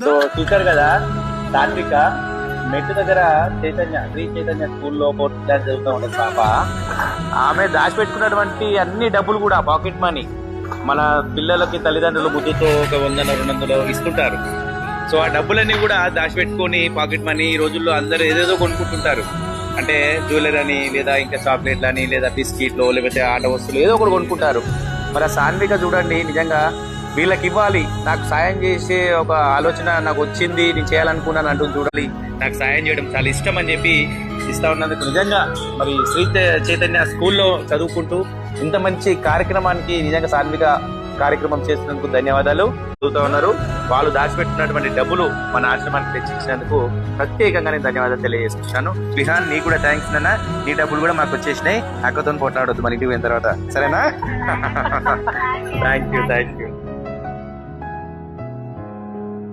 So చూశారు కదా, సాత్విక మెట్టు దగ్గర శ్రీ చైతన్య స్కూల్లో 4th క్లాస్ చదువుతూ ఉంటుంది పాప. ఆమె దాచిపెట్టుకున్నటువంటి అన్ని డబ్బులు కూడా పాకెట్ మనీ మన పిల్లలకి తల్లిదండ్రులు ముద్దుతో ఒక 100-200 ఇస్తుంటారు. సో ఆ డబ్బులన్నీ కూడా దాచిపెట్టుకొని పాకెట్ మనీ ఈ రోజుల్లో అందరూ ఏదేదో కొనుక్కుంటుంటారు. అంటే జ్యువెలరీ అని, లేదా ఇంకా చాక్లెట్లు అని, లేదా బిస్కెట్లు, లేకపోతే ఆట వస్తువులు ఏదో ఒకటి కొనుక్కుంటారు. మరి ఆ సాన్విక చూడండి, నిజంగా వీళ్ళకి ఇవ్వాలి, నాకు సాయం చేసే ఒక ఆలోచన నాకు వచ్చింది, నేను చేయాలనుకున్నాను అంటుంది. చూడాలి, నాకు సాయం చేయడం చాలా ఇష్టం అని చెప్పి ఇస్తా ఉన్నందుకు నిజంగా మరి శ్రీ చైతన్య స్కూల్లో చదువుకుంటూ ఇంత మంచి కార్యక్రమానికి నిజంగా సాన్విక కార్యక్రమం చేసినందుకు ధన్యవాదాలు. చదువుతూ ఉన్నారు, వాళ్ళు దాచిపెట్టినటువంటి డబ్బులు మన ఆశ్రమానికి తెచ్చినందుకు ప్రత్యేకంగా నేను ధన్యవాదాలు తెలియజేస్తున్నాను. విహాన్, నీకు కూడా థ్యాంక్స్ నాన్న. నీ డబ్బులు కూడా మాకు వచ్చేసినాయి, అక్కతో పోట్లాడొద్దు మన ఇంటికి పోయిన తర్వాత, సరేనా? Thank you.